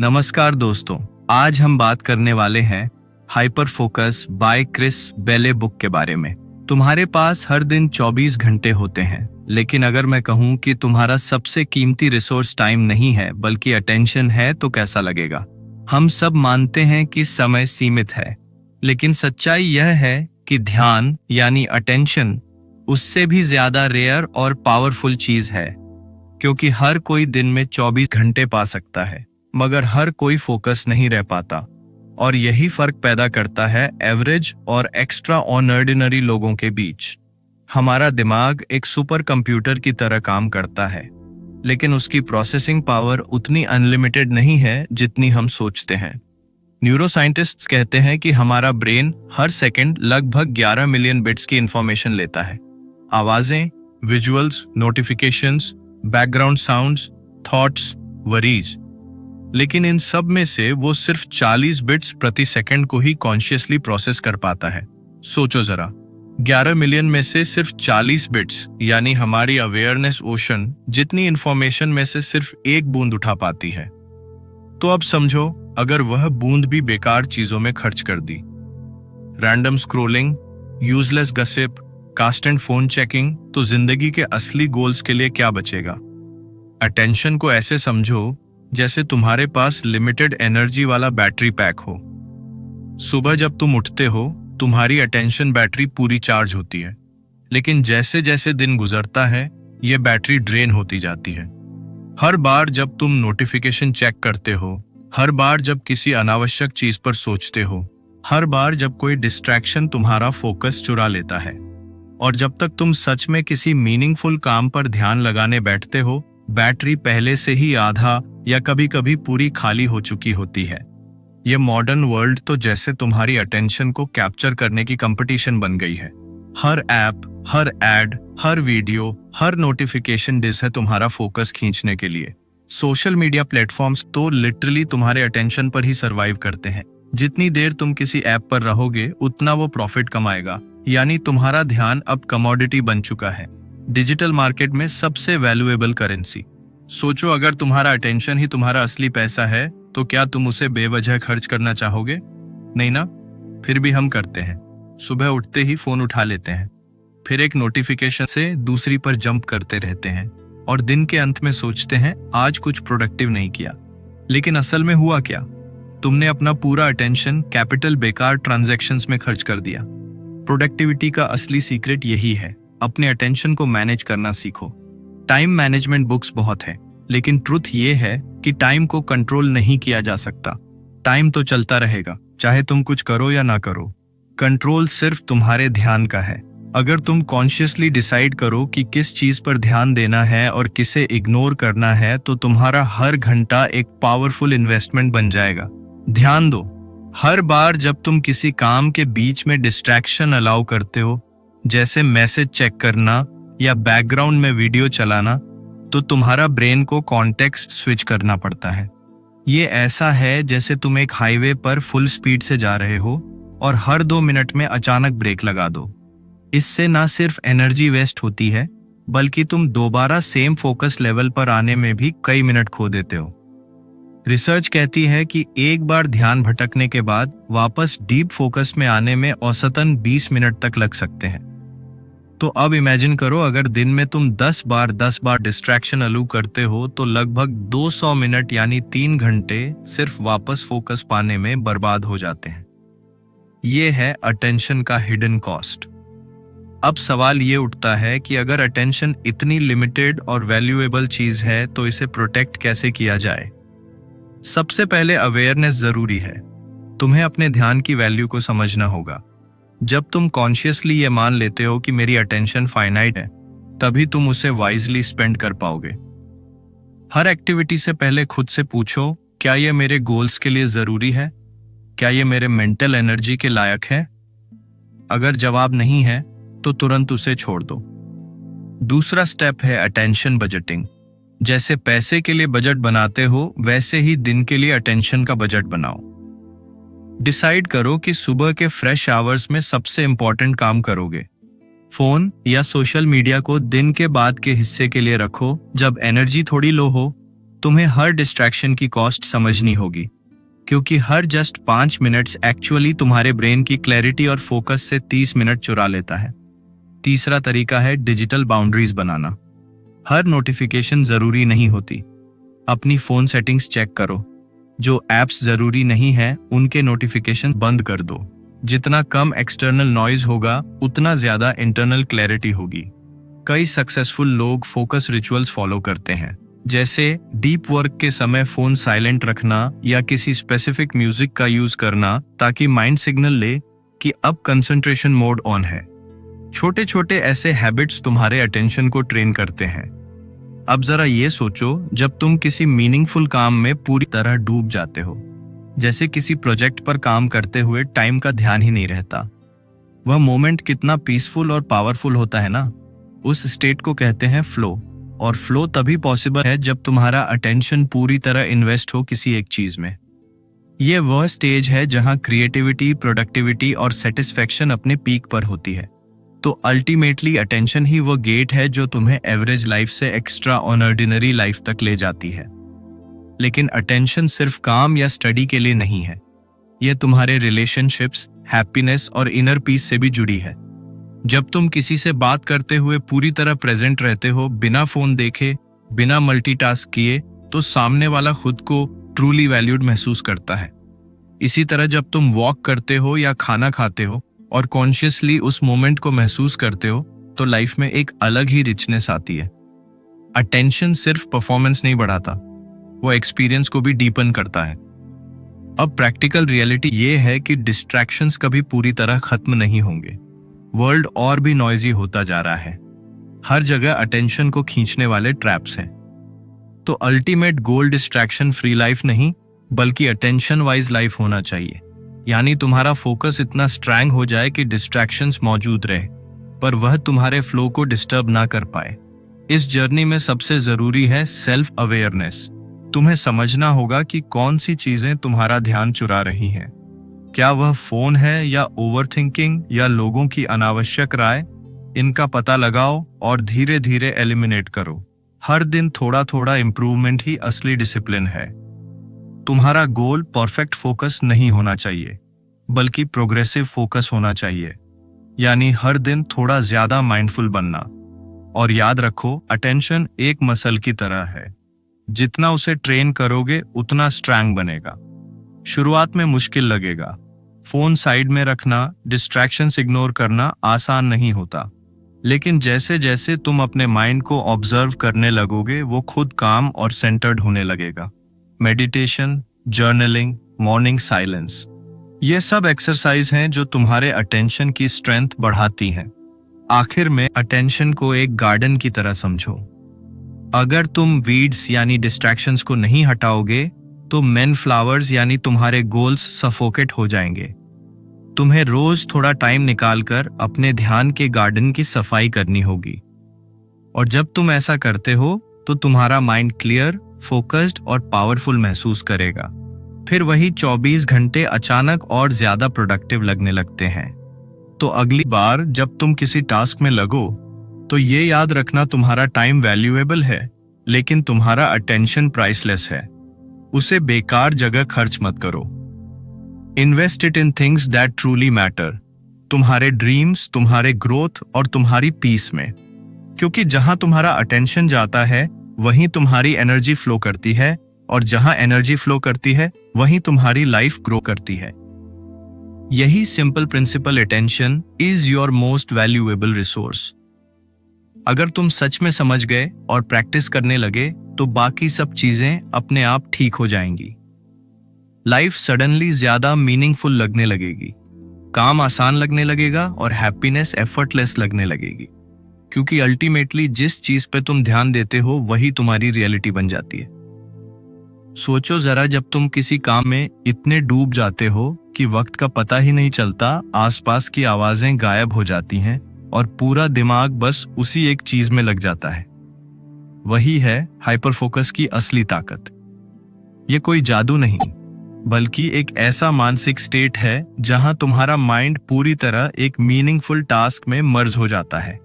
नमस्कार दोस्तों, आज हम बात करने वाले हैं हाइपर फोकस बाय क्रिस बेले बुक के बारे में। तुम्हारे पास हर दिन 24 घंटे होते हैं, लेकिन अगर मैं कहूं कि तुम्हारा सबसे कीमती रिसोर्स टाइम नहीं है बल्कि अटेंशन है तो कैसा लगेगा? हम सब मानते हैं कि समय सीमित है, लेकिन सच्चाई यह है कि ध्यान यानी अटेंशन उससे भी ज्यादा रेयर और पावरफुल चीज है। क्योंकि हर कोई दिन में 24 घंटे पा सकता है, मगर हर कोई फोकस नहीं रह पाता, और यही फर्क पैदा करता है एवरेज और एक्स्ट्रा ऑर्डिनरी लोगों के बीच। हमारा दिमाग एक सुपर कंप्यूटर की तरह काम करता है, लेकिन उसकी प्रोसेसिंग पावर उतनी अनलिमिटेड नहीं है जितनी हम सोचते हैं। न्यूरोसाइंटिस्ट्स कहते हैं कि हमारा ब्रेन हर सेकंड लगभग 11 मिलियन बिट्स की इंफॉर्मेशन लेता है। आवाजें, visuals, notifications, background sounds, thoughts, worries. लेकिन इन सब में से वो सिर्फ 40 बिट्स प्रति सेकंड को ही कॉन्शियसली प्रोसेस कर पाता है। सोचो जरा, 11 मिलियन में से सिर्फ 40 बिट्स यानी हमारी अवेयरनेस ओशन जितनी इंफॉर्मेशन में से सिर्फ एक बूंद उठा पाती है। तो अब समझो, अगर वह बूंद भी बेकार चीजों में खर्च कर दी, random scrolling, useless gossip, cast and phone checking, तो जिंदगी के असली गोल्स के लिए क्या बचेगा? अटेंशन को ऐसे समझो जैसे तुम्हारे पास लिमिटेड एनर्जी वाला बैटरी पैक हो। सुबह जब तुम उठते हो, तुम्हारी अटेंशन बैटरी पूरी चार्ज होती है, लेकिन जैसे जैसे दिन गुजरता है, यह बैटरी ड्रेन होती जाती है। हर बार जब तुम नोटिफिकेशन चेक करते हो, हर बार जब किसी अनावश्यक चीज पर सोचते हो, हर बार जब कोई डिस्ट्रैक्शन तुम्हारा फोकस चुरा लेता है, और जब तक तुम सच में किसी मीनिंगफुल काम पर ध्यान लगाने बैठते हो, बैटरी पहले से ही आधा या कभी कभी पूरी खाली हो चुकी होती है। ये मॉडर्न वर्ल्ड तो जैसे तुम्हारी अटेंशन को कैप्चर करने की कंपटीशन बन गई है। हर ऐप, हर एड, हर वीडियो, हर नोटिफिकेशन डिस है तुम्हारा फोकस खींचने के लिए। सोशल मीडिया प्लेटफॉर्म्स तो लिटरली तुम्हारे अटेंशन पर ही सर्वाइव करते हैं। जितनी देर तुम किसी ऐप पर रहोगे, उतना वो प्रॉफिट कमाएगा। यानी तुम्हारा ध्यान अब कमोडिटी बन चुका है, डिजिटल मार्केट में सबसे वैल्यूएबल करेंसी। सोचो, अगर तुम्हारा अटेंशन ही तुम्हारा असली पैसा है, तो क्या तुम उसे बेवजह खर्च करना चाहोगे? नहीं ना? फिर भी हम करते हैं। सुबह उठते ही फोन उठा लेते हैं, फिर एक नोटिफिकेशन से दूसरी पर जंप करते रहते हैं, और दिन के अंत में सोचते हैं आज कुछ प्रोडक्टिव नहीं किया। लेकिन असल में हुआ क्या? तुमने अपना पूरा अटेंशन कैपिटल बेकार ट्रांजैक्शंस में खर्च कर दिया। प्रोडक्टिविटी का असली सीक्रेट यही है, अपने अटेंशन को मैनेज करना सीखो। टाइम मैनेजमेंट बुक्स बहुत है, लेकिन ट्रुथ ये है कि टाइम को कंट्रोल नहीं किया जा सकता। टाइम तो चलता रहेगा, चाहे तुम कुछ करो या ना करो। कंट्रोल सिर्फ तुम्हारे ध्यान का है। अगर तुम कॉन्शियसली डिसाइड करो कि किस चीज पर ध्यान देना है और किसे इग्नोर करना है, तो तुम्हारा हर घंटा एक पावरफुल इन्वेस्टमेंट बन जाएगा। ध्यान दो, हर बार जब तुम किसी काम के बीच में डिस्ट्रैक्शन अलाउ करते हो, जैसे मैसेज चेक करना या बैकग्राउंड में वीडियो चलाना, तो तुम्हारा ब्रेन को कॉन्टेक्स्ट स्विच करना पड़ता है। ये ऐसा है जैसे तुम एक हाईवे पर फुल स्पीड से जा रहे हो और हर 2 मिनट में अचानक ब्रेक लगा दो। इससे ना सिर्फ एनर्जी वेस्ट होती है, बल्कि तुम दोबारा सेम फोकस लेवल पर आने में भी कई मिनट खो देते हो। रिसर्च कहती है कि एक बार ध्यान भटकने के बाद वापस डीप फोकस में आने में औसतन 20 मिनट तक लग सकते हैं। तो अब इमेजिन करो, अगर दिन में तुम 10 बार डिस्ट्रैक्शन अलाउ करते हो, तो लगभग 200 मिनट यानी 3 घंटे सिर्फ वापस फोकस पाने में बर्बाद हो जाते हैं। ये है अटेंशन का हिडन कॉस्ट। अब सवाल ये उठता है कि अगर अटेंशन इतनी लिमिटेड और वैल्यूएबल चीज है, तो इसे प्रोटेक्ट कैसे किया जाए? सबसे पहले अवेयरनेस जरूरी है। तुम्हें अपने ध्यान की वैल्यू को समझना होगा। जब तुम कॉन्शियसली ये मान लेते हो कि मेरी अटेंशन फाइनाइट है, तभी तुम उसे वाइजली स्पेंड कर पाओगे। हर एक्टिविटी से पहले खुद से पूछो, क्या ये मेरे गोल्स के लिए जरूरी है? क्या ये मेरे मेंटल एनर्जी के लायक है? अगर जवाब नहीं है, तो तुरंत उसे छोड़ दो। दूसरा स्टेप है अटेंशन बजटिंग। जैसे पैसे के लिए बजट बनाते हो, वैसे ही दिन के लिए अटेंशन का बजट बनाओ। डिसाइड करो कि सुबह के फ्रेश आवर्स में सबसे इंपॉर्टेंट काम करोगे। फोन या सोशल मीडिया को दिन के बाद के हिस्से के लिए रखो। जब एनर्जी थोड़ी लो हो, तुम्हें हर डिस्ट्रैक्शन की कॉस्ट समझनी होगी, क्योंकि हर जस्ट 5 मिनट्स एक्चुअली तुम्हारे ब्रेन की क्लैरिटी और फोकस से 30 मिनट चुरा लेता है। तीसरा तरीका है डिजिटल बाउंड्रीज बनाना। हर नोटिफिकेशन जरूरी नहीं होती। अपनी फोन सेटिंग्स चेक करो। जो एप्स जरूरी नहीं है उनके नोटिफिकेशन बंद कर दो। जितना कम एक्सटर्नल नॉइज होगा उतना ज्यादा इंटरनल क्लैरिटी होगी। कई सक्सेसफुल लोग फोकस रिचुअल्स फॉलो करते हैं, जैसे डीप वर्क के समय फोन साइलेंट रखना या किसी स्पेसिफिक म्यूजिक का यूज करना, ताकि माइंड सिग्नल ले कि अब कंसंट्रेशन मोड ऑन है। छोटे छोटे ऐसे हैबिट्स तुम्हारे अटेंशन को ट्रेन करते हैं। अब जरा ये सोचो, जब तुम किसी मीनिंगफुल काम में पूरी तरह डूब जाते हो, जैसे किसी प्रोजेक्ट पर काम करते हुए टाइम का ध्यान ही नहीं रहता, वह मोमेंट कितना पीसफुल और पावरफुल होता है ना। उस स्टेट को कहते हैं फ्लो। और फ्लो तभी पॉसिबल है जब तुम्हारा अटेंशन पूरी तरह इन्वेस्ट हो किसी एक चीज में। यह वह स्टेज है जहां क्रिएटिविटी, प्रोडक्टिविटी और सेटिस्फैक्शन अपने पीक पर होती है। तो अल्टीमेटली अटेंशन ही वो गेट है जो तुम्हें एवरेज लाइफ से एक्स्ट्रा ऑर्डिनरी लाइफ तक ले जाती है। लेकिन अटेंशन सिर्फ काम या स्टडी के लिए नहीं है। यह तुम्हारे रिलेशनशिप्स, हैप्पीनेस और इनर पीस से भी जुड़ी है। जब तुम किसी से बात करते हुए पूरी तरह प्रेजेंट रहते हो, बिना फोन देखे, बिना मल्टीटास्क किए, तो सामने वाला खुद को ट्रूली वैल्यूड महसूस करता है। इसी तरह जब तुम वॉक करते हो या खाना खाते हो और कॉन्शियसली उस मोमेंट को महसूस करते हो, तो लाइफ में एक अलग ही रिचनेस आती है। अटेंशन सिर्फ परफॉर्मेंस नहीं बढ़ाता, वो एक्सपीरियंस को भी डीपन करता है। अब प्रैक्टिकल रियलिटी ये है कि डिस्ट्रैक्शंस कभी पूरी तरह खत्म नहीं होंगे। वर्ल्ड और भी नॉइजी होता जा रहा है। हर जगह अटेंशन को खींचने वाले ट्रैप्स हैं। तो ultimate goal distraction free life नहीं, बल्कि अटेंशन वाइज लाइफ होना चाहिए। यानी तुम्हारा फोकस इतना स्ट्रॉन्ग हो जाए कि डिस्ट्रैक्शंस मौजूद रहे, पर वह तुम्हारे फ्लो को डिस्टर्ब ना कर पाए। इस जर्नी में सबसे जरूरी है सेल्फ अवेयरनेस। तुम्हें समझना होगा कि कौन सी चीजें तुम्हारा ध्यान चुरा रही हैं। क्या वह फोन है, या ओवरथिंकिंग, या लोगों की अनावश्यक राय? इनका पता लगाओ और धीरे धीरे एलिमिनेट करो। हर दिन थोड़ा थोड़ा इंप्रूवमेंट ही असली डिसिप्लिन है। तुम्हारा गोल परफेक्ट फोकस नहीं होना चाहिए, बल्कि प्रोग्रेसिव फोकस होना चाहिए। यानी हर दिन थोड़ा ज्यादा माइंडफुल बनना। और याद रखो, अटेंशन एक मसल की तरह है। जितना उसे ट्रेन करोगे उतना स्ट्रॉन्ग बनेगा। शुरुआत में मुश्किल लगेगा। फोन साइड में रखना, डिस्ट्रैक्शंस इग्नोर करना आसान नहीं होता। लेकिन जैसे जैसे तुम अपने माइंड को ऑब्जर्व करने लगोगे, वो खुद काम और सेंटर्ड होने लगेगा। मेडिटेशन, जर्नलिंग, मॉर्निंग साइलेंस, ये सब एक्सरसाइज हैं जो तुम्हारे अटेंशन की स्ट्रेंथ बढ़ाती हैं। आखिर में अटेंशन को एक गार्डन की तरह समझो। अगर तुम वीड्स यानी डिस्ट्रैक्शंस को नहीं हटाओगे, तो मेन फ्लावर्स यानी तुम्हारे गोल्स सफोकेट हो जाएंगे। तुम्हें रोज थोड़ा टाइम निकालकर अपने ध्यान के गार्डन की सफाई करनी होगी। और जब तुम ऐसा करते हो, तो तुम्हारा माइंड क्लियर, फोकस्ड और पावरफुल महसूस करेगा। फिर वही 24 घंटे अचानक और ज्यादा प्रोडक्टिव लगने लगते हैं। तो अगली बार जब तुम किसी टास्क में लगो, तो ये याद रखना, तुम्हारा टाइम वैल्यूएबल है, लेकिन तुम्हारा अटेंशन प्राइसलेस है। उसे बेकार जगह खर्च मत करो। Invest it in things that truly matter. तुम्हारे ड्रीम्स, तुम्हारे ग्रोथ और तुम्हारी पीस में। क्योंकि जहां तुम्हारा अटेंशन जाता है, वहीं तुम्हारी एनर्जी फ्लो करती है, और जहां एनर्जी फ्लो करती है, वहीं तुम्हारी लाइफ ग्रो करती है। यही simple principal, attention is your most valuable resource. अगर तुम सच में समझ गए और प्रैक्टिस करने लगे, तो बाकी सब चीजें अपने आप ठीक हो जाएंगी। लाइफ सडनली ज्यादा मीनिंगफुल लगने लगेगी, काम आसान लगने लगेगा और हैप्पीनेस एफर्टलेस लगने लगेगी। क्योंकि अल्टीमेटली जिस चीज पे तुम ध्यान देते हो, वही तुम्हारी रियलिटी बन जाती है। सोचो जरा, जब तुम किसी काम में इतने डूब जाते हो कि वक्त का पता ही नहीं चलता, आसपास की आवाजें गायब हो जाती हैं और पूरा दिमाग बस उसी एक चीज में लग जाता है। वही है हाइपर फोकस की असली ताकत। ये कोई जादू नहीं, बल्कि एक ऐसा मानसिक स्टेट है जहां तुम्हारा माइंड पूरी तरह एक मीनिंगफुल टास्क में मर्ज हो जाता है।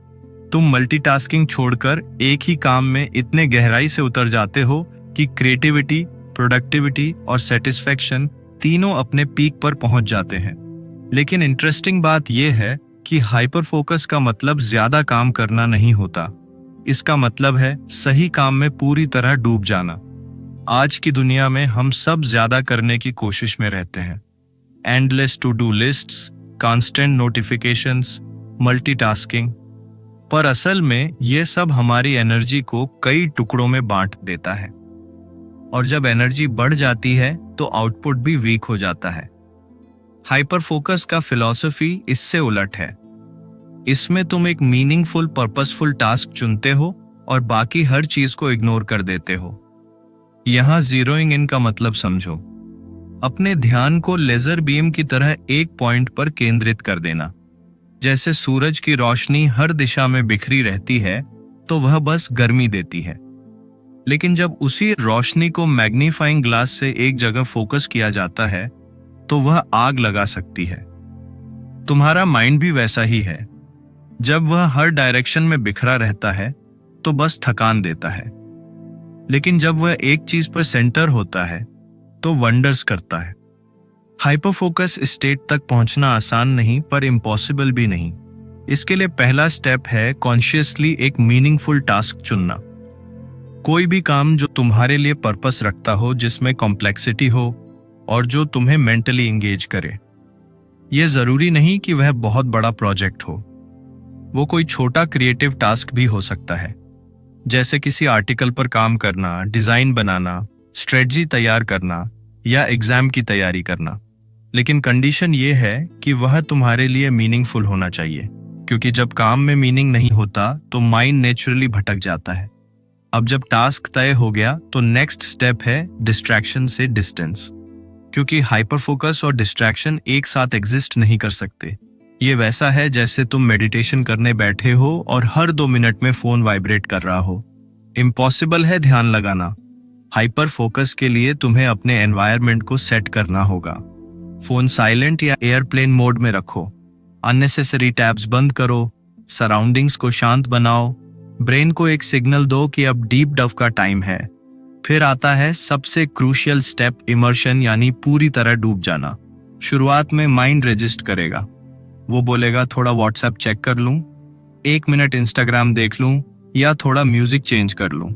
तुम मल्टीटास्किंग छोड़कर एक ही काम में इतने गहराई से उतर जाते हो कि क्रिएटिविटी, प्रोडक्टिविटी और सेटिस्फैक्शन तीनों अपने पीक पर पहुंच जाते हैं। लेकिन इंटरेस्टिंग बात यह है कि हाइपर फोकस का मतलब ज्यादा काम करना नहीं होता। इसका मतलब है सही काम में पूरी तरह डूब जाना। आज की दुनिया में हम सब ज्यादा करने की कोशिश में रहते हैं। Endless to do lists, constant notifications, multitasking. पर असल में ये सब हमारी एनर्जी को कई टुकड़ों में बांट देता है, और जब एनर्जी बढ़ जाती है तो आउटपुट भी वीक हो जाता है। हाइपर फोकस का फिलॉसफी इससे उलट है। इसमें तुम एक मीनिंगफुल, पर्पसफुल टास्क चुनते हो और बाकी हर चीज को इग्नोर कर देते हो। यहां जीरोइंग इन का मतलब समझो। अपने ध्यान को लेजर बीम की तरह एक पॉइंट पर केंद्रित कर देना। जैसे सूरज की रोशनी हर दिशा में बिखरी रहती है तो वह बस गर्मी देती है, लेकिन जब उसी रोशनी को मैग्नीफाइंग ग्लास से एक जगह फोकस किया जाता है तो वह आग लगा सकती है। तुम्हारा माइंड भी वैसा ही है। जब वह हर डायरेक्शन में बिखरा रहता है तो बस थकान देता है, लेकिन जब वह एक चीज पर सेंटर होता है तो वंडर्स करता है। हाइपर फोकस स्टेट तक पहुंचना आसान नहीं, पर इम्पॉसिबल भी नहीं। इसके लिए पहला स्टेप है कॉन्शियसली एक मीनिंगफुल टास्क चुनना। कोई भी काम जो तुम्हारे लिए पर्पस रखता हो, जिसमें कॉम्प्लेक्सिटी हो और जो तुम्हें मेंटली एंगेज करे। यह जरूरी नहीं कि वह बहुत बड़ा प्रोजेक्ट हो। वो कोई छोटा क्रिएटिव टास्क भी हो सकता है, जैसे किसी आर्टिकल पर काम करना, डिजाइन बनाना, स्ट्रेटजी तैयार करना या एग्जाम की तैयारी करना। लेकिन कंडीशन ये है कि वह तुम्हारे लिए मीनिंगफुल होना चाहिए, क्योंकि जब काम में मीनिंग नहीं होता तो माइंड नेचुरली भटक जाता है। अब जब टास्क तय हो गया तो नेक्स्ट स्टेप है डिस्ट्रैक्शन से डिस्टेंस, क्योंकि हाइपर फोकस और डिस्ट्रैक्शन एक साथ एग्जिस्ट नहीं कर सकते। ये वैसा है जैसे तुम मेडिटेशन करने बैठे हो और हर 2 मिनट में फोन वाइब्रेट कर रहा हो। इम्पॉसिबल है ध्यान लगाना। हाइपर फोकस के लिए तुम्हें अपने एनवायरनमेंट को सेट करना होगा। फोन साइलेंट या एयरप्लेन मोड में रखो, अननेसेसरी टैब्स बंद करो, सराउंडिंग्स को शांत बनाओ, ब्रेन को एक सिग्नल दो कि अब डीप डव का टाइम है। फिर आता है सबसे क्रूशियल स्टेप, इमर्शन, यानी पूरी तरह डूब जाना। शुरुआत में माइंड रजिस्ट करेगा। वो बोलेगा थोड़ा व्हाट्सएप चेक कर लूं, 1 मिनट इंस्टाग्राम देख लूं या थोड़ा म्यूजिक चेंज कर लूं।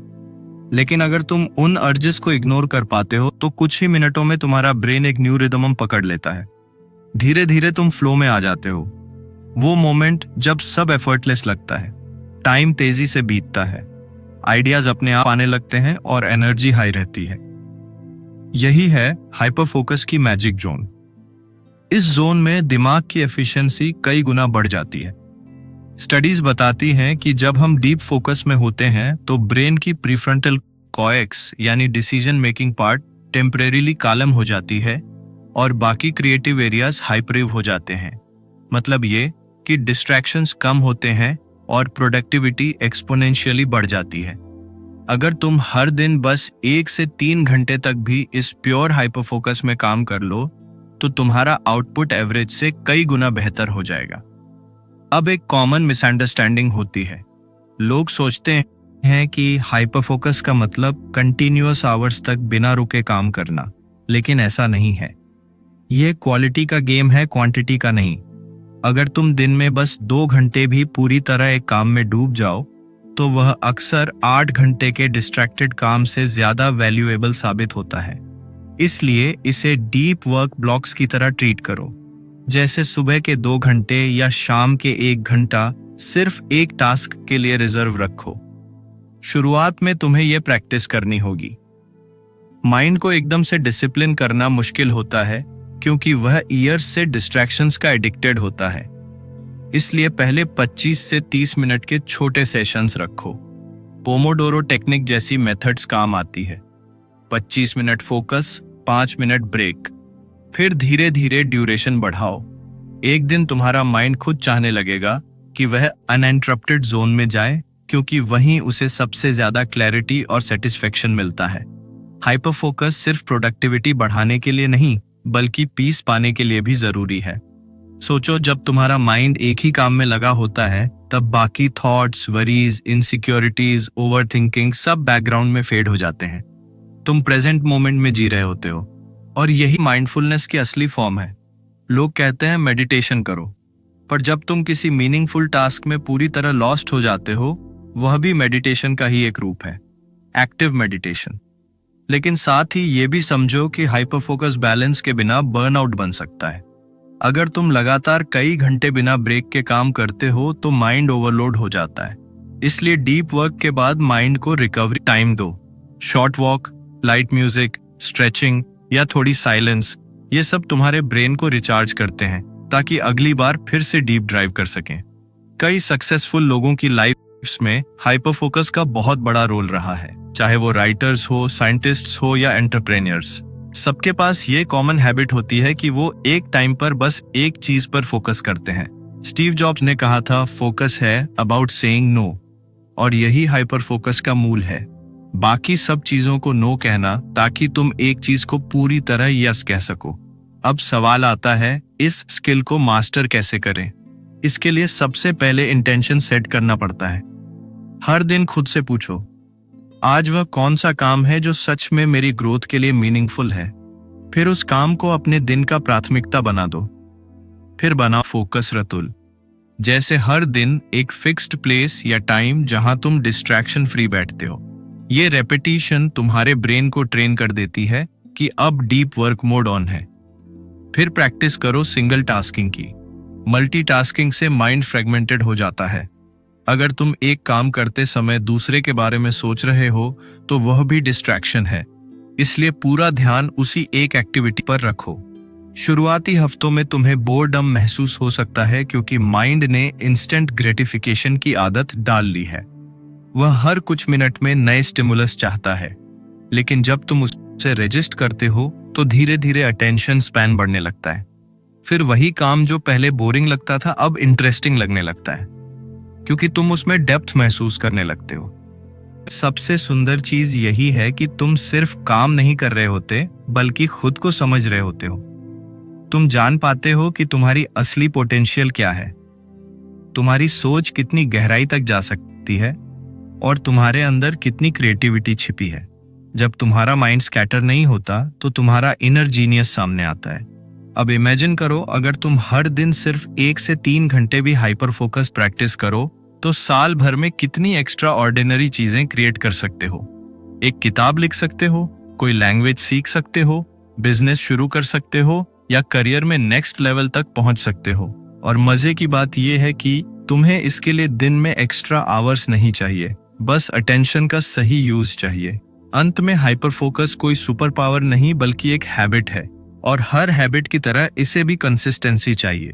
लेकिन अगर तुम उन अर्जेस को इग्नोर कर पाते हो तो कुछ ही मिनटों में तुम्हारा ब्रेन एक न्यू रिदम पकड़ लेता है। धीरे धीरे तुम फ्लो में आ जाते हो। वो मोमेंट जब सब एफर्टलेस लगता है, टाइम तेजी से बीतता है, आइडियाज अपने आप आने लगते हैं और एनर्जी हाई रहती है। यही है हाइपर फोकस की मैजिक जोन। इस जोन में दिमाग की एफिशिएंसी कई गुना बढ़ जाती है। स्टडीज बताती हैं कि जब हम डीप फोकस में होते हैं तो ब्रेन की प्रीफ्रंटल कॉर्टेक्स यानी डिसीजन मेकिंग पार्ट टेम्परेरीली कालम हो जाती है और बाकी क्रिएटिव एरियाज हाइपरिव हो जाते हैं। मतलब ये कि डिस्ट्रैक्शंस कम होते हैं और प्रोडक्टिविटी एक्सपोनेंशियली बढ़ जाती है। अगर तुम हर दिन बस 1 से 3 घंटे तक भी इस प्योर हाइपर फोकस में काम कर लो तो तुम्हारा आउटपुट एवरेज से कई गुना बेहतर हो जाएगा। अब एक कॉमन मिसअंडरस्टैंडिंग होती है। लोग सोचते हैं कि हाइपर फोकस का मतलब कंटिन्यूअस आवर्स तक बिना रुके काम करना, लेकिन ऐसा नहीं है। यह क्वालिटी का गेम है, क्वांटिटी का नहीं। अगर तुम दिन में बस 2 घंटे भी पूरी तरह एक काम में डूब जाओ तो वह अक्सर 8 घंटे के डिस्ट्रैक्टेड काम से ज्यादा वैल्यूएबल साबित होता है। इसलिए इसे डीप वर्क ब्लॉक्स की तरह ट्रीट करो, जैसे सुबह के 2 घंटे या शाम के 1 घंटा सिर्फ एक टास्क के लिए रिजर्व रखो। शुरुआत में तुम्हें यह प्रैक्टिस करनी होगी। माइंड को एकदम से डिसिप्लिन करना मुश्किल होता है क्योंकि वह ईयर्स से डिस्ट्रैक्शंस का एडिक्टेड होता है। इसलिए पहले 25 से 30 मिनट के छोटे सेशंस रखो। पोमोडोरो टेक्निक जैसी मेथड्स काम आती है। 25 मिनट फोकस, 5 मिनट ब्रेक, फिर धीरे धीरे ड्यूरेशन बढ़ाओ। एक दिन तुम्हारा माइंड खुद चाहने लगेगा कि वह अनइंटरप्टेड जोन में जाए, क्योंकि वहीं उसे सबसे ज्यादा क्लैरिटी और सेटिस्फेक्शन मिलता है। हाइपर फोकस सिर्फ प्रोडक्टिविटी बढ़ाने के लिए नहीं, बल्कि पीस पाने के लिए भी जरूरी है। सोचो, जब तुम्हारा माइंड एक ही काम में लगा होता है तब बाकी थॉट्स, वरीज, इनसिक्योरिटीज, ओवरथिंकिंग सब बैकग्राउंड में फेड हो जाते हैं। तुम प्रेजेंट मोमेंट में जी रहे होते हो, और यही माइंडफुलनेस की असली फॉर्म है। लोग कहते हैं मेडिटेशन करो, पर जब तुम किसी मीनिंगफुल टास्क में पूरी तरह लॉस्ट हो जाते हो, वह भी मेडिटेशन का ही एक रूप है, एक्टिव मेडिटेशन। लेकिन साथ ही ये भी समझो कि हाइपर फोकस बैलेंस के बिना बर्नआउट बन सकता है। अगर तुम लगातार कई घंटे बिना ब्रेक के काम करते हो तो माइंड ओवरलोड हो जाता है। इसलिए डीप वर्क के बाद माइंड को रिकवरी टाइम दो। Short walk, light music, stretching या थोड़ी साइलेंस, ये सब तुम्हारे ब्रेन को रिचार्ज करते हैं ताकि अगली बार फिर से डीप ड्राइव कर सकें। कई सक्सेसफुल लोगों की लाइफ में हाइपर फोकस का बहुत बड़ा रोल रहा है, चाहे वो राइटर्स हो, साइंटिस्ट्स हो या एंटरप्रेन्योर्स। सबके पास ये कॉमन हैबिट होती है कि वो एक टाइम पर बस एक चीज पर फोकस करते हैं। स्टीव जॉब्स ने कहा था, फोकस है अबाउट सेइंग नो, और यही हाइपर फोकस का मूल है। बाकी सब चीजों को नो कहना ताकि तुम एक चीज को पूरी तरह यस कह सको। अब सवाल आता है, इस स्किल को मास्टर कैसे करें? इसके लिए सबसे पहले इंटेंशन सेट करना पड़ता है। हर दिन खुद से पूछो, आज वह कौन सा काम है जो सच में मेरी ग्रोथ के लिए मीनिंगफुल है। फिर उस काम को अपने दिन का प्राथमिकता बना दो। फिर बनाओ फोकस रतुल, जैसे हर दिन एक फिक्स्ड प्लेस या टाइम जहां तुम डिस्ट्रैक्शन फ्री बैठते हो। ये रेपिटेशन तुम्हारे ब्रेन को ट्रेन कर देती है कि अब डीप वर्क मोड ऑन है। फिर प्रैक्टिस करो सिंगल टास्किंग की। मल्टीटास्किंग से माइंड फ्रेगमेंटेड हो जाता है। अगर तुम एक काम करते समय दूसरे के बारे में सोच रहे हो तो वह भी डिस्ट्रैक्शन है। इसलिए पूरा ध्यान उसी एक एक्टिविटी पर रखो। शुरुआती हफ्तों में तुम्हें बोरडम महसूस हो सकता है क्योंकि माइंड ने इंस्टेंट ग्रेटिफिकेशन की आदत डाल ली है। वह हर कुछ मिनट में नए स्टिमुलस चाहता है। लेकिन जब तुम उसे रजिस्ट करते हो तो धीरे धीरे अटेंशन स्पैन बढ़ने लगता है। फिर वही काम जो पहले बोरिंग लगता था अब इंटरेस्टिंग लगने लगता है, क्योंकि तुम उसमें डेप्थ महसूस करने लगते हो। सबसे सुंदर चीज यही है कि तुम सिर्फ काम नहीं कर रहे होते, बल्कि खुद को समझ रहे होते हो। तुम जान पाते हो कि तुम्हारी असली पोटेंशियल क्या है, तुम्हारी सोच कितनी गहराई तक जा सकती है और तुम्हारे अंदर कितनी क्रिएटिविटी छिपी है। जब तुम्हारा माइंड स्कैटर नहीं होता तो तुम्हारा इनर जीनियस सामने आता है। अब इमेजिन करो, अगर तुम हर दिन सिर्फ 1 से 3 घंटे भी हाइपर फोकस प्रैक्टिस करो तो साल भर में कितनी एक्स्ट्रा ऑर्डिनरी चीजें क्रिएट कर सकते हो। एक किताब लिख सकते हो, कोई लैंग्वेज सीख सकते हो, बिजनेस शुरू कर सकते हो या करियर में नेक्स्ट लेवल तक पहुंच सकते हो। और मजे की बात यह है कि तुम्हें इसके लिए दिन में एक्स्ट्रा आवर्स नहीं चाहिए, बस अटेंशन का सही यूज चाहिए। अंत में हाइपर फोकस कोई सुपर पावर नहीं बल्कि एक हैबिट है, और हर हैबिट की तरह इसे भी कंसिस्टेंसी चाहिए।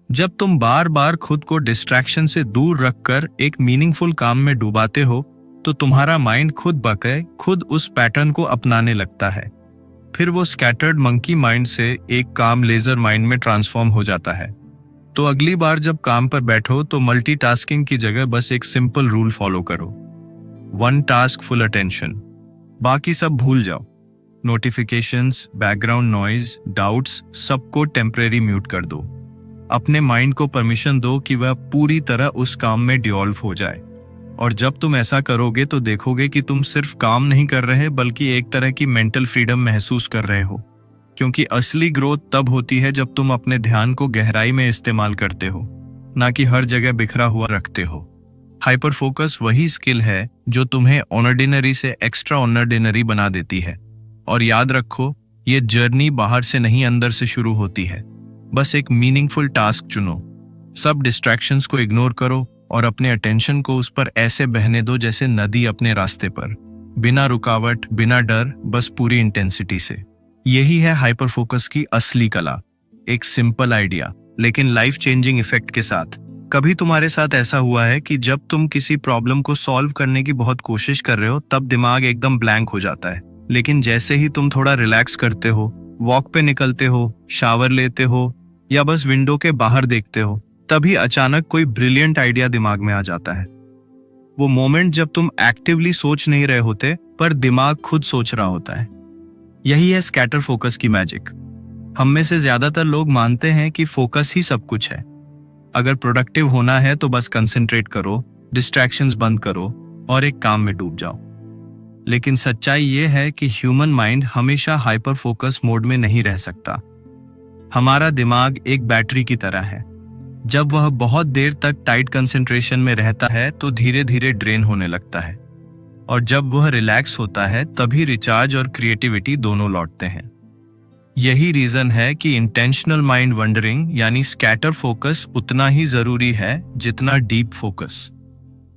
जब तुम बार बार खुद को डिस्ट्रैक्शन से दूर रखकर एक मीनिंगफुल काम में डुबाते हो तो तुम्हारा माइंड खुद उस पैटर्न को अपनाने लगता है। फिर वो स्कैटर्ड मंकी माइंड से एक काम लेजर माइंड में ट्रांसफॉर्म हो जाता है। तो अगली बार जब काम पर बैठो तो मल्टीटास्किंग की जगह बस एक सिंपल रूल फॉलो करो, 1 टास्क फुल अटेंशन, बाकी सब भूल जाओ। नोटिफिकेशंस, बैकग्राउंड नॉइज, डाउट्स, सबको टेम्परेरी म्यूट कर दो। अपने माइंड को परमिशन दो कि वह पूरी तरह उस काम में डिवॉल्व हो जाए। और जब तुम ऐसा करोगे तो देखोगे कि तुम सिर्फ काम नहीं कर रहे बल्कि एक तरह की मेंटल फ्रीडम महसूस कर रहे हो। क्योंकि असली ग्रोथ तब होती है जब तुम अपने ध्यान को गहराई में इस्तेमाल करते हो, ना कि हर जगह बिखरा हुआ रखते हो। हाइपर फोकस वही स्किल है जो तुम्हें ऑर्डिनरी से एक्स्ट्रा ऑर्डिनरी बना देती है। और याद रखो, ये जर्नी बाहर से नहीं अंदर से शुरू होती है। बस एक मीनिंगफुल टास्क चुनो, सब डिस्ट्रैक्शंस को इग्नोर करो और अपने अटेंशन को उस पर ऐसे बहने दो जैसे नदी अपने रास्ते पर, बिना रुकावट, बिना डर, बस पूरी इंटेंसिटी से। यही है हाइपर फोकस की असली कला। एक सिंपल आइडिया लेकिन लाइफ चेंजिंग इफेक्ट के साथ। कभी तुम्हारे साथ ऐसा हुआ है कि जब तुम किसी प्रॉब्लम को सॉल्व करने की बहुत कोशिश कर रहे हो तब दिमाग एकदम ब्लैंक हो जाता है, लेकिन जैसे ही तुम थोड़ा रिलैक्स करते हो, वॉक पे निकलते हो, शावर लेते हो या बस विंडो के बाहर देखते हो, तभी अचानक कोई ब्रिलियंट आइडिया दिमाग में आ जाता है। वो मोमेंट जब तुम एक्टिवली सोच नहीं रहे होते पर दिमाग खुद सोच रहा होता है। यही है स्कैटर फोकस की मैजिक। हम में से ज्यादातर लोग मानते हैं कि फोकस ही सब कुछ है। अगर प्रोडक्टिव होना है तो बस कंसंट्रेट करो, डिस्ट्रैक्शंस बंद करो और एक काम में डूब जाओ। लेकिन सच्चाई ये है कि ह्यूमन माइंड हमेशा हाइपर फोकस मोड में नहीं रह सकता। हमारा दिमाग एक बैटरी की तरह है। जब वह बहुत देर तक टाइट कंसंट्रेशन में रहता है तो धीरे धीरे ड्रेन होने लगता है, और जब वह रिलैक्स होता है तभी रिचार्ज और क्रिएटिविटी दोनों लौटते हैं। यही रीजन है कि इंटेंशनल माइंड वंडरिंग यानी स्कैटर फोकस उतना ही जरूरी है जितना डीप फोकस।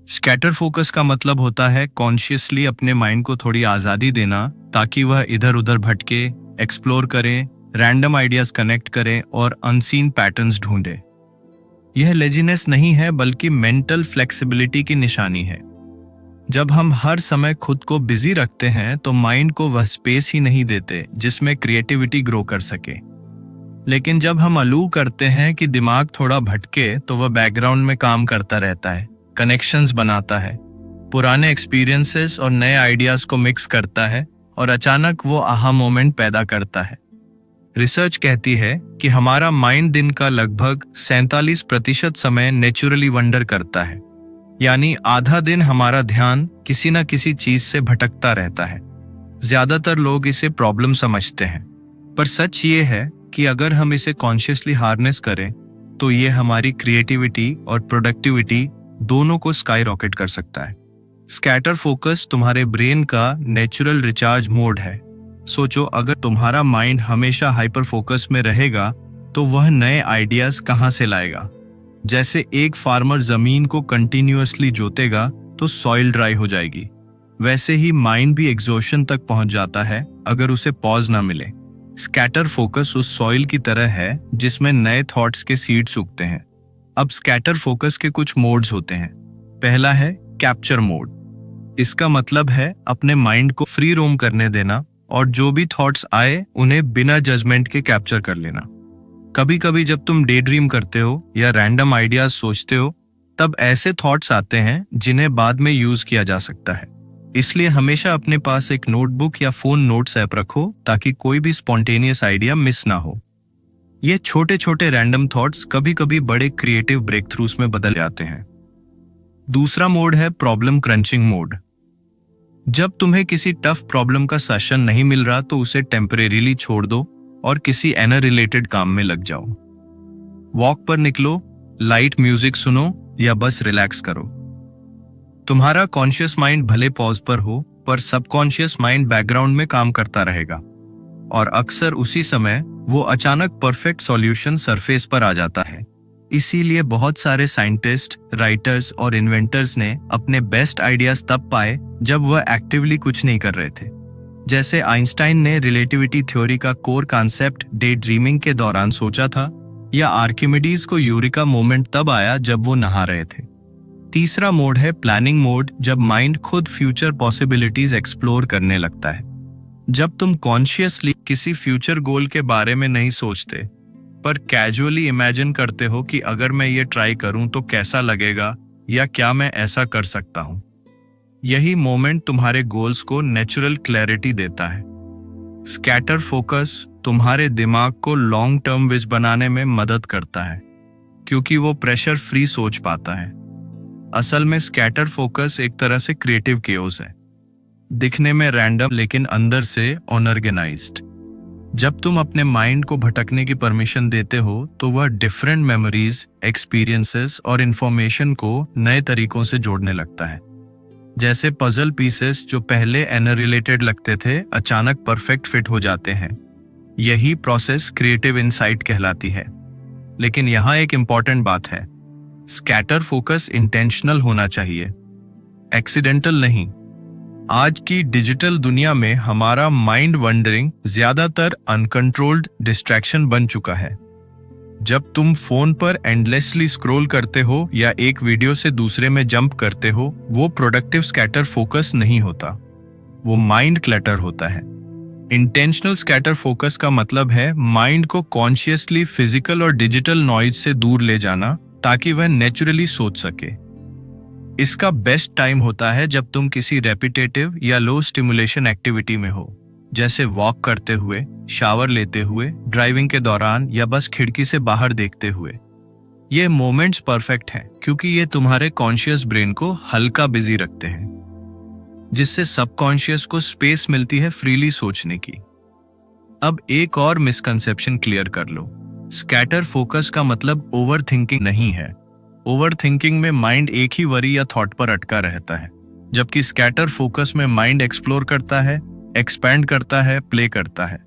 स्कैटर फोकस का मतलब होता है कॉन्शियसली अपने माइंड को थोड़ी आजादी देना ताकि वह इधर उधर भटके, एक्सप्लोर करे, रैंडम आइडियाज कनेक्ट करे और अनसीन पैटर्न्स ढूंढे। यह लेजीनेस नहीं है बल्कि मेंटल फ्लेक्सिबिलिटी की निशानी है। जब हम हर समय खुद को बिजी रखते हैं तो माइंड को वह स्पेस ही नहीं देते जिसमें क्रिएटिविटी ग्रो कर सके। लेकिन जब हम अलाउ करते हैं कि दिमाग थोड़ा भटके तो वह बैकग्राउंड में काम करता रहता है, कनेक्शंस बनाता है, पुराने एक्सपीरियंसेस और नए आइडियाज को मिक्स करता है और अचानक वो आहा मोमेंट पैदा करता है। रिसर्च कहती है कि हमारा माइंड दिन का लगभग 47% समय नेचुरली वंडर करता है, यानी आधा दिन हमारा ध्यान किसी न किसी चीज से भटकता रहता है। ज्यादातर लोग इसे प्रॉब्लम समझते हैं, पर सच ये है कि अगर हम इसे कॉन्शियसली हार्नेस करें तो ये हमारी क्रिएटिविटी और प्रोडक्टिविटी दोनों को स्काई रॉकेट कर सकता है। स्कैटर फोकस तुम्हारे ब्रेन का नेचुरल रिचार्ज मोड है। सोचो, अगर तुम्हारा माइंड हमेशा हाइपर फोकस में रहेगा तो वह नए आइडियाज कहाँ से लाएगा। जैसे एक फार्मर जमीन को कंटिन्यूअसली जोतेगा तो सॉइल ड्राई हो जाएगी, वैसे ही माइंड भी एग्जॉशन तक पहुंच जाता है अगर उसे पॉज ना मिले। स्कैटर फोकस उस सॉइल की तरह है जिसमें नए थॉट्स के सीड्स उगते हैं। अब स्कैटर फोकस के कुछ मोड्स होते हैं। पहला है कैप्चर मोड। इसका मतलब है अपने माइंड को फ्री रोम करने देना और जो भी थॉट्स आए उन्हें बिना जजमेंट के कैप्चर कर लेना। कभी कभी जब तुम डे ड्रीम करते हो या रैंडम आइडियाज सोचते हो तब ऐसे थॉट्स आते हैं जिन्हें बाद में यूज किया जा सकता है। इसलिए हमेशा अपने पास एक नोटबुक या फोन नोट्स ऐप रखो ताकि कोई भी स्पॉन्टेनियस आइडिया मिस ना हो। ये छोटे छोटे रैंडम थॉट्स कभी कभी बड़े क्रिएटिव ब्रेक थ्रूज में बदल जाते हैं। दूसरा मोड है प्रॉब्लम क्रंचिंग मोड। जब तुम्हें किसी टफ प्रॉब्लम का सॉल्यूशन नहीं मिल रहा तो उसे टेम्परेरीली छोड़ दो और किसी एनर रिलेटेड काम में लग जाओ। वॉक पर निकलो, लाइट म्यूजिक सुनो या बस रिलैक्स करो। तुम्हारा कॉन्शियस माइंड भले पॉज पर हो पर सबकॉन्शियस माइंड बैकग्राउंड में काम करता रहेगा, और अक्सर उसी समय वो अचानक परफेक्ट सॉल्यूशन सरफेस पर आ जाता है। इसीलिए बहुत सारे साइंटिस्ट, राइटर्स और इन्वेंटर्स ने अपने बेस्ट आइडियाज तब पाए जब वह एक्टिवली कुछ नहीं कर रहे थे। जैसे आइंस्टाइन ने रिलेटिविटी थ्योरी का कोर कॉन्सेप्ट डे ड्रीमिंग के दौरान सोचा था, या आर्किमिडीज को यूरिका मोमेंट तब आया जब वो नहा रहे थे। तीसरा मोड है प्लानिंग मोड, जब माइंड खुद फ्यूचर पॉसिबिलिटीज एक्सप्लोर करने लगता है। जब तुम कॉन्शियसली किसी फ्यूचर गोल के बारे में नहीं सोचते पर कैजुअली इमेजिन करते हो कि अगर मैं ये ट्राई करूं तो कैसा लगेगा, या क्या मैं ऐसा कर सकता हूं। यही मोमेंट तुम्हारे गोल्स को नेचुरल क्लैरिटी देता है। स्कैटर फोकस तुम्हारे दिमाग को लॉन्ग टर्म विज बनाने में मदद करता है क्योंकि वो प्रेशर फ्री सोच पाता है। असल में स्कैटर फोकस एक तरह से क्रिएटिव केओस है, दिखने में रैंडम लेकिन अंदर से ऑर्गेनाइज्ड। जब तुम अपने माइंड को भटकने की परमिशन देते हो तो वह डिफरेंट मेमोरीज, एक्सपीरियंसेस और इंफॉर्मेशन को नए तरीकों से जोड़ने लगता है। जैसे पजल पीसेस जो पहले एनर रिलेटेड लगते थे अचानक परफेक्ट फिट हो जाते हैं। यही प्रोसेस क्रिएटिव इनसाइट कहलाती है। लेकिन यहाँ एक इंपॉर्टेंट बात है, स्कैटर फोकस इंटेंशनल होना चाहिए, एक्सीडेंटल नहीं। आज की डिजिटल दुनिया में हमारा माइंड वंडरिंग ज्यादातर अनकंट्रोल्ड डिस्ट्रैक्शन बन चुका है। जब तुम फोन पर एंडलेसली स्क्रॉल करते हो या एक वीडियो से दूसरे में जंप करते हो, वो प्रोडक्टिव स्कैटर फोकस नहीं होता, वो माइंड क्लटर होता है। इंटेंशनल स्कैटर फोकस का मतलब है माइंड को कॉन्शियसली फिजिकल और डिजिटल नॉइज से दूर ले जाना ताकि वह नेचुरली सोच सके। इसका बेस्ट टाइम होता है जब तुम किसी रेपिटेटिव या लो स्टिमुलेशन एक्टिविटी में हो, जैसे वॉक करते हुए, शावर लेते हुए, ड्राइविंग के दौरान या बस खिड़की से बाहर देखते हुए। ये मोमेंट्स परफेक्ट हैं क्योंकि ये तुम्हारे कॉन्शियस ब्रेन को हल्का बिजी रखते हैं। जिससे सबकॉन्शियस को स्पेस मिलती है फ्रीली सोचने की। अब एक और मिसकंसेप्शन क्लियर कर लो। स्कैटर फोकस का मतलब ओवर थिंकिंग नहीं है। ओवर थिंकिंग में माइंड एक ही वरी या थॉट पर अटका रहता है, जबकि स्कैटर फोकस में माइंड एक्सप्लोर करता है, एक्सपैंड करता है, प्ले करता है।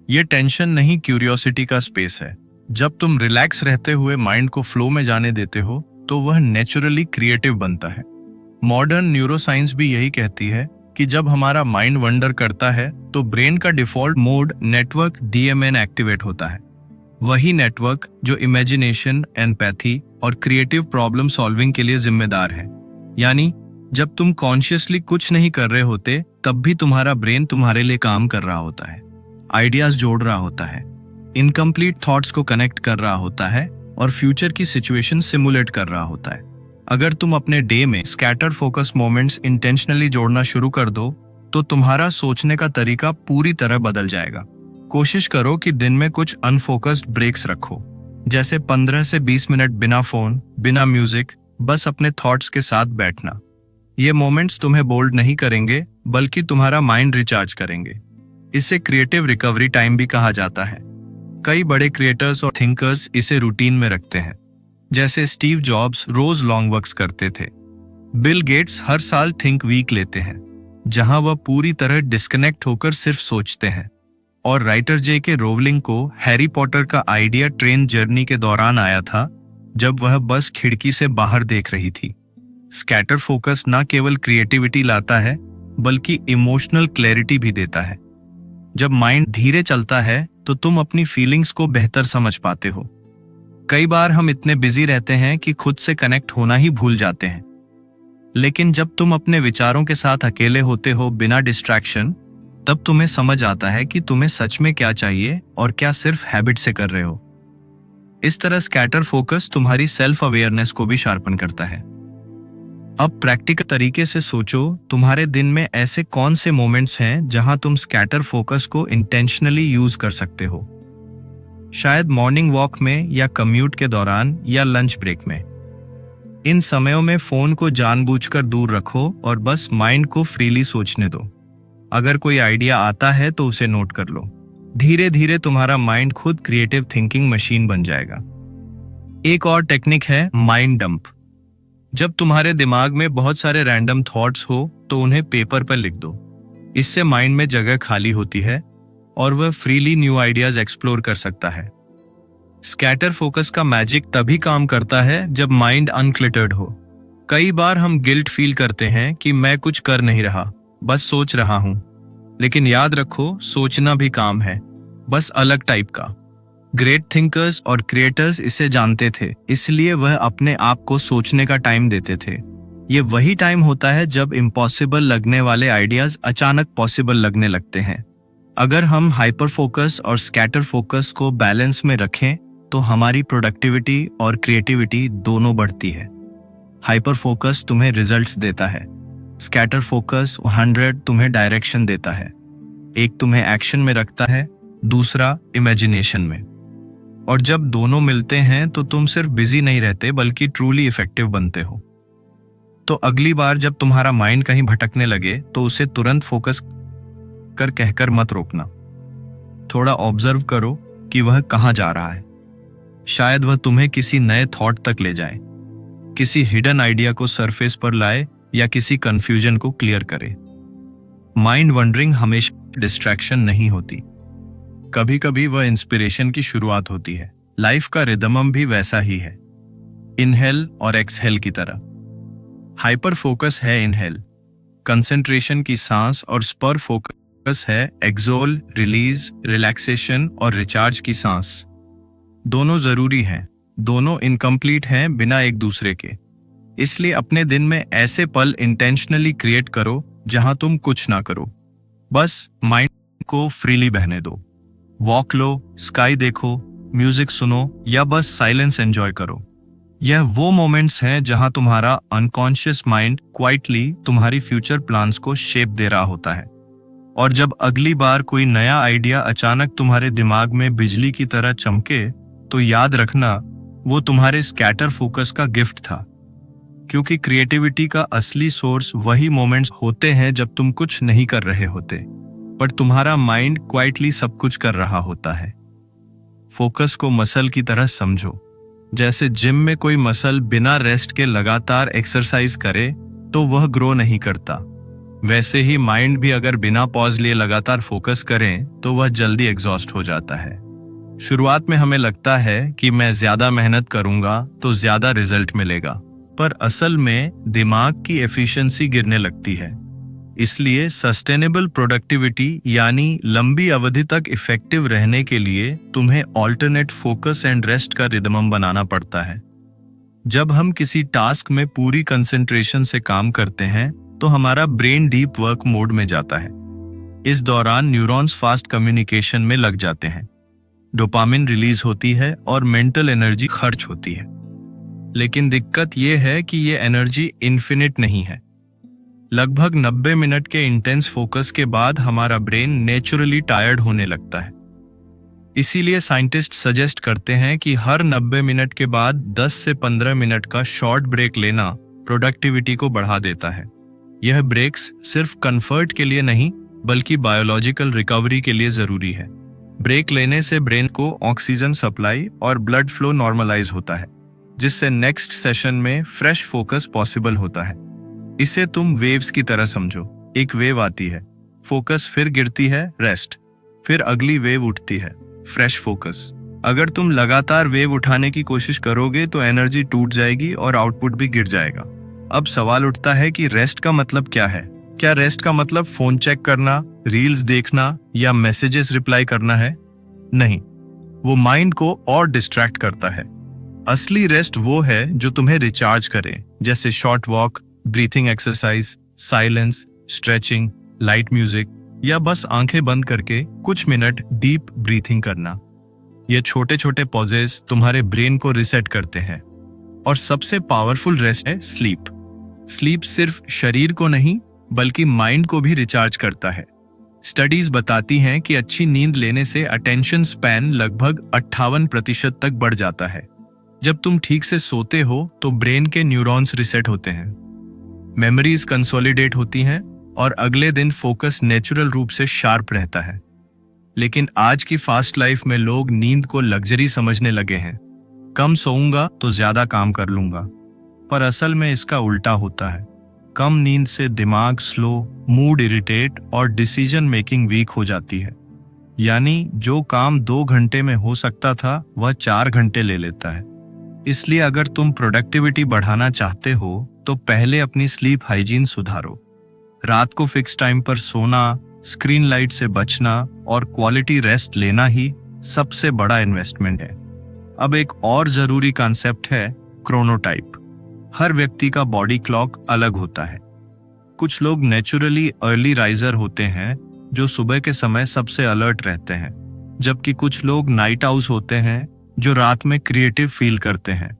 ये टेंशन नहीं, क्यूरियोसिटी का स्पेस है। जब तुम रिलैक्स रहते हुए माइंड को फ्लो में जाने देते हो तो वह नेचुरली क्रिएटिव बनता है। मॉडर्न न्यूरोसाइंस भी यही कहती है कि जब हमारा माइंड वंडर करता है तो ब्रेन का default mode network DMN activate होता है। वही नेटवर्क जो इमेजिनेशन, एम्पैथी और क्रिएटिव प्रॉब्लम सॉल्विंग के लिए जिम्मेदार है। यानी जब तुम कॉन्शियसली कुछ नहीं कर रहे होते तब भी तुम्हारा ब्रेन तुम्हारे लिए काम कर रहा होता है, आइडियाज जोड़ रहा होता है, इनकम्प्लीट थॉट्स को कनेक्ट कर रहा होता है और फ्यूचर की सिचुएशन सिमुलेट कर रहा होता है। अगर तुम अपने डे में स्कैटर फोकस मोमेंट्स इंटेंशनली जोड़ना शुरू कर दो तो तुम्हारा सोचने का तरीका पूरी तरह बदल जाएगा। कोशिश करो कि दिन में कुछ अनफोकस्ड ब्रेक्स रखो, जैसे 15 से 20 मिनट बिना फोन, बिना म्यूजिक, बस अपने थॉट्स के साथ बैठना। ये मोमेंट्स तुम्हें बोल्ड नहीं करेंगे बल्कि तुम्हारा माइंड रिचार्ज करेंगे। इसे क्रिएटिव रिकवरी टाइम भी कहा जाता है। कई बड़े क्रिएटर्स और थिंकर्स इसे रूटीन में रखते हैं, जैसे स्टीव जॉब्स रोज लॉन्ग वॉक्स करते थे। बिल गेट्स हर साल थिंक वीक लेते हैं, जहां वह पूरी तरह डिस्कनेक्ट होकर सिर्फ सोचते हैं। और राइटर J.K. रोवलिंग को हैरी पॉटर का आइडिया ट्रेन जर्नी के दौरान आया था, जब वह बस खिड़की से बाहर देख रही थी। स्कैटर फोकस न केवल क्रिएटिविटी लाता है बल्कि इमोशनल क्लैरिटी भी देता है। जब माइंड धीरे चलता है तो तुम अपनी फीलिंग्स को बेहतर समझ पाते हो। कई बार हम इतने बिजी रहते हैं कि खुद से कनेक्ट होना ही भूल जाते हैं, लेकिन जब तुम अपने विचारों के साथ अकेले होते हो बिना डिस्ट्रैक्शन, तब तुम्हें समझ आता है कि तुम्हें सच में क्या चाहिए और क्या सिर्फ हैबिट से कर रहे हो। इस तरह स्कैटर फोकस तुम्हारी सेल्फ अवेयरनेस को भी शार्पन करता है। अब प्रैक्टिकल तरीके से सोचो, तुम्हारे दिन में ऐसे कौन से मोमेंट्स हैं जहां तुम स्कैटर फोकस को इंटेंशनली यूज कर सकते हो। शायद मॉर्निंग वॉक में, या कम्यूट के दौरान, या लंच ब्रेक में। इन समयों में फोन को जानबूझकर दूर रखो और बस माइंड को फ्रीली सोचने दो। अगर कोई आइडिया आता है तो उसे नोट कर लो। धीरे धीरे तुम्हारा माइंड खुद क्रिएटिव थिंकिंग मशीन बन जाएगा। एक और टेक्निक है माइंड डंप। जब तुम्हारे दिमाग में बहुत सारे रैंडम थॉट्स हो तो उन्हें पेपर पर लिख दो। इससे माइंड में जगह खाली होती है और वह फ्रीली न्यू आइडियाज एक्सप्लोर कर सकता है। स्कैटर फोकस का मैजिक तभी काम करता है जब माइंड अनक्लटर्ड हो। कई बार हम गिल्ट फील करते हैं कि मैं कुछ कर नहीं रहा, बस सोच रहा हूं। लेकिन याद रखो, सोचना भी काम है, बस अलग टाइप का। ग्रेट थिंकर्स और क्रिएटर्स इसे जानते थे, इसलिए वह अपने आप को सोचने का टाइम देते थे। ये वही टाइम होता है जब इम्पॉसिबल लगने वाले आइडियाज अचानक पॉसिबल लगने लगते हैं। अगर हम हाइपर फोकस और स्कैटर फोकस को बैलेंस में रखें तो हमारी प्रोडक्टिविटी और क्रिएटिविटी दोनों बढ़ती है। हाइपर फोकस तुम्हें रिजल्ट्स देता है, स्कैटर फोकस 100 तुम्हें डायरेक्शन देता है। एक तुम्हें एक्शन में रखता है, दूसरा इमेजिनेशन में। और जब दोनों मिलते हैं तो तुम सिर्फ बिजी नहीं रहते बल्कि ट्रूली इफेक्टिव बनते हो। तो अगली बार जब तुम्हारा माइंड कहीं भटकने लगे तो उसे तुरंत फोकस कर कहकर मत रोकना। थोड़ा ऑब्जर्व करो कि वह कहाँ जा रहा है। शायद वह तुम्हें किसी नए थॉट तक ले जाए, किसी हिडन आइडिया को सरफेस पर लाए या किसी कंफ्यूजन को क्लियर करे। माइंड वंडरिंग हमेशा डिस्ट्रैक्शन नहीं होती, कभी कभी वह इंस्पिरेशन की शुरुआत होती है। लाइफ का रिदमम भी वैसा ही है, इनहेल और एक्सहेल की तरह। हाइपर फोकस है इनहेल, कंसंट्रेशन की सांस, और स्पर फोकस है एक्सोल, रिलीज, रिलैक्सेशन और रिचार्ज की सांस। दोनों जरूरी हैं, दोनों इनकम्प्लीट हैं बिना एक दूसरे के। इसलिए अपने दिन में ऐसे पल इंटेंशनली क्रिएट करो जहां तुम कुछ ना करो, बस माइंड को फ्रीली बहने दो। वॉक लो, स्काई देखो, म्यूजिक सुनो या बस साइलेंस एंजॉय करो। यह वो मोमेंट्स हैं जहां तुम्हारा अनकॉन्शियस माइंड क्वाइटली तुम्हारी फ्यूचर प्लान्स को शेप दे रहा होता है। और जब अगली बार कोई नया आइडिया अचानक तुम्हारे दिमाग में बिजली की तरह चमके तो याद रखना, वो तुम्हारे स्कैटर फोकस का गिफ्ट था। क्योंकि क्रिएटिविटी का असली सोर्स वही मोमेंट्स होते हैं जब तुम कुछ नहीं कर रहे होते, पर तुम्हारा माइंड क्वाइटली सब कुछ कर रहा होता है। फोकस को मसल की तरह समझो। जैसे जिम में कोई मसल बिना रेस्ट के लगातार एक्सरसाइज करे तो वह ग्रो नहीं करता, वैसे ही माइंड भी अगर बिना पॉज लिए लगातार फोकस करें तो वह जल्दी एग्जॉस्ट हो जाता है। शुरुआत में हमें लगता है कि मैं ज्यादा मेहनत करूंगा तो ज्यादा रिजल्ट मिलेगा, पर असल में दिमाग की एफिशिएंसी गिरने लगती है। इसलिए सस्टेनेबल प्रोडक्टिविटी यानी लंबी अवधि तक इफेक्टिव रहने के लिए तुम्हें ऑल्टरनेट फोकस एंड रेस्ट का रिदम बनाना पड़ता है। जब हम किसी टास्क में पूरी कंसंट्रेशन से काम करते हैं तो हमारा ब्रेन डीप वर्क मोड में जाता है। इस दौरान न्यूरॉन्स फास्ट कम्युनिकेशन में लग जाते हैं, डोपामिन रिलीज होती है और मेंटल एनर्जी खर्च होती है। लेकिन दिक्कत यह है कि यह एनर्जी इन्फिनिट नहीं है। लगभग 90 मिनट के इंटेंस फोकस के बाद हमारा ब्रेन नेचुरली टायर्ड होने लगता है। इसीलिए साइंटिस्ट सजेस्ट करते हैं कि हर 90 मिनट के बाद 10 से 15 मिनट का शॉर्ट ब्रेक लेना प्रोडक्टिविटी को बढ़ा देता है। यह ब्रेक्स सिर्फ कंफर्ट के लिए नहीं बल्कि बायोलॉजिकल रिकवरी के लिए जरूरी है। ब्रेक लेने से ब्रेन को ऑक्सीजन सप्लाई और ब्लड फ्लो नॉर्मलाइज होता है, जिससे नेक्स्ट सेशन में फ्रेश फोकस पॉसिबल होता है। इसे तुम वेव्स की तरह समझो। एक वेव आती है, फोकस, फिर गिरती है, रेस्ट, फिर अगली वेव उठती है, फ्रेश फोकस। अगर तुम लगातार वेव उठाने की कोशिश करोगे तो एनर्जी टूट जाएगी और आउटपुट भी गिर जाएगा। अब सवाल उठता है कि रेस्ट का मतलब क्या है? क्या रेस्ट का मतलब फोन चेक करना, रील्स देखना या मैसेजेस रिप्लाई करना है? नहीं, वो माइंड को और डिस्ट्रैक्ट करता है। असली रेस्ट वो है जो तुम्हें रिचार्ज करे, जैसे short walk, breathing exercise, silence, stretching, light music या बस आंखें बंद करके कुछ मिनट डीप ब्रीथिंग करना। ये छोटे छोटे पॉजेस तुम्हारे ब्रेन को रिसेट करते हैं। और सबसे पावरफुल रेस्ट है स्लीप। स्लीप सिर्फ शरीर को नहीं बल्कि माइंड को भी रिचार्ज करता है। स्टडीज बताती हैं कि अच्छी नींद लेने से अटेंशन स्पैन लगभग 58% तक बढ़ जाता है। जब तुम ठीक से सोते हो तो ब्रेन के न्यूरॉन्स रिसेट होते हैं, मेमोरीज कंसोलिडेट होती हैं और अगले दिन फोकस नेचुरल रूप से शार्प रहता है। लेकिन आज की फास्ट लाइफ में लोग नींद को लग्जरी समझने लगे हैं। कम सोऊंगा तो ज्यादा काम कर लूंगा, पर असल में इसका उल्टा होता है। कम नींद से दिमाग स्लो, मूड इरिटेट और डिसीजन मेकिंग वीक हो जाती है। यानी जो काम 2 घंटे में हो सकता था वह 4 घंटे ले लेता है। इसलिए अगर तुम प्रोडक्टिविटी बढ़ाना चाहते हो तो पहले अपनी स्लीप हाइजीन सुधारो। रात को फिक्स टाइम पर सोना, स्क्रीन लाइट से बचना और क्वालिटी रेस्ट लेना ही सबसे बड़ा इन्वेस्टमेंट है। अब एक और जरूरी कॉन्सेप्ट है क्रोनोटाइप। हर व्यक्ति का बॉडी क्लॉक अलग होता है। कुछ लोग नेचुरली अर्ली राइजर होते हैं जो सुबह के समय सबसे अलर्ट रहते हैं, जबकि कुछ लोग नाइट आउल्स होते हैं जो रात में क्रिएटिव फील करते हैं।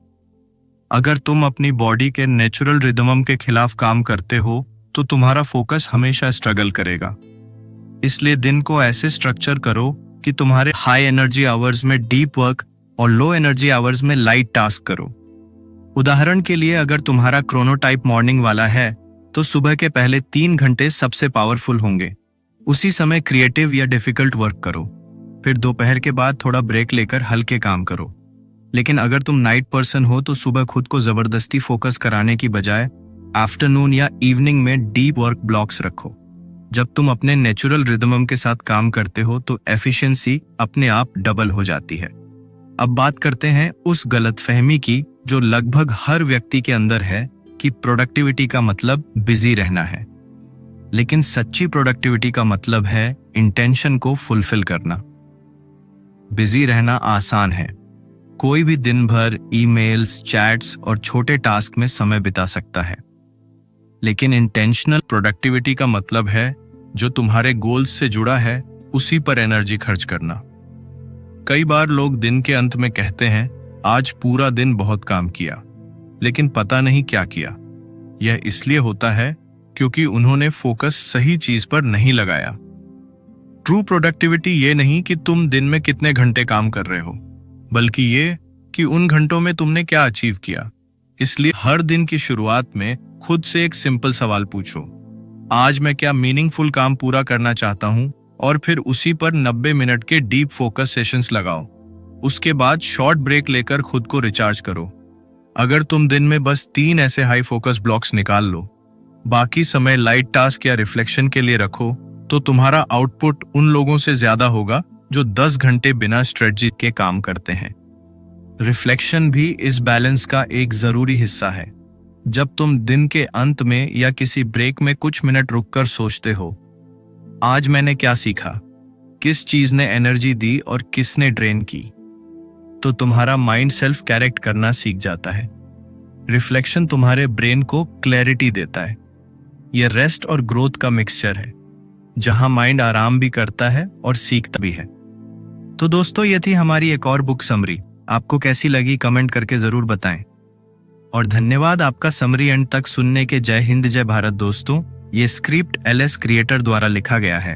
अगर तुम अपनी बॉडी के नेचुरल रिदम के खिलाफ काम करते हो तो तुम्हारा फोकस हमेशा स्ट्रगल करेगा। इसलिए दिन को ऐसे स्ट्रक्चर करो कि तुम्हारे हाई एनर्जी आवर्स में डीप वर्क और लो एनर्जी आवर्स में लाइट टास्क करो। उदाहरण के लिए, अगर तुम्हारा क्रोनोटाइप मॉर्निंग वाला है तो सुबह के पहले 3 घंटे सबसे पावरफुल होंगे। उसी समय क्रिएटिव या डिफिकल्ट वर्क करो। फिर दोपहर के बाद थोड़ा ब्रेक लेकर हल्के काम करो। लेकिन अगर तुम नाइट पर्सन हो तो सुबह खुद को जबरदस्ती फोकस कराने की बजाय आफ्टरनून या इवनिंग में डीप वर्क ब्लॉक्स रखो। जब तुम अपने नेचुरल रिदम के साथ काम करते हो तो एफिशिएंसी अपने आप डबल हो जाती है। अब बात करते हैं उस गलतफहमी की जो लगभग हर व्यक्ति के अंदर है कि प्रोडक्टिविटी का मतलब बिजी रहना है। लेकिन सच्ची प्रोडक्टिविटी का मतलब है इंटेंशन को फुलफिल करना। बिजी रहना आसान है। कोई भी दिन भर ईमेल्स, चैट्स और छोटे टास्क में समय बिता सकता है। लेकिन इंटेंशनल प्रोडक्टिविटी का मतलब है जो तुम्हारे गोल्स से जुड़ा है उसी पर एनर्जी खर्च करना। कई बार लोग दिन के अंत में कहते हैं आज पूरा दिन बहुत काम किया, लेकिन पता नहीं क्या किया। यह इसलिए होता है क्योंकि उन्होंने फोकस सही चीज पर नहीं लगाया। ट्रू प्रोडक्टिविटी ये नहीं कि तुम दिन में कितने घंटे काम कर रहे हो, बल्कि ये कि उन घंटों में तुमने क्या अचीव किया। इसलिए हर दिन की शुरुआत में खुद से एक सिंपल सवाल पूछो, आज मैं क्या मीनिंगफुल काम पूरा करना चाहता हूँ, और फिर उसी पर 90 मिनट के डीप फोकस सेशंस लगाओ। उसके बाद शॉर्ट ब्रेक लेकर खुद को रिचार्ज करो। अगर तुम दिन में बस 3 ऐसे हाई फोकस ब्लॉक्स निकाल लो, बाकी समय लाइट टास्क या रिफ्लेक्शन के लिए रखो, तो तुम्हारा आउटपुट उन लोगों से ज्यादा होगा जो 10 घंटे बिना स्ट्रेटजी के काम करते हैं। रिफ्लेक्शन भी इस बैलेंस का एक जरूरी हिस्सा है। जब तुम दिन के अंत में या किसी ब्रेक में कुछ मिनट रुककर सोचते हो, आज मैंने क्या सीखा, किस चीज ने एनर्जी दी और किसने ड्रेन की, तो तुम्हारा माइंड सेल्फ करेक्ट करना सीख जाता है। रिफ्लेक्शन तुम्हारे ब्रेन को क्लैरिटी देता है। यह रेस्ट और ग्रोथ का मिक्सचर है, जहां माइंड आराम भी करता है और सीखता भी है। तो दोस्तों, ये थी हमारी एक और बुक समरी। आपको कैसी लगी कमेंट करके जरूर बताएं। और धन्यवाद आपका समरी एंड तक सुनने के। जय हिंद, जय भारत दोस्तों। ये स्क्रिप्ट LS क्रिएटर द्वारा लिखा गया है।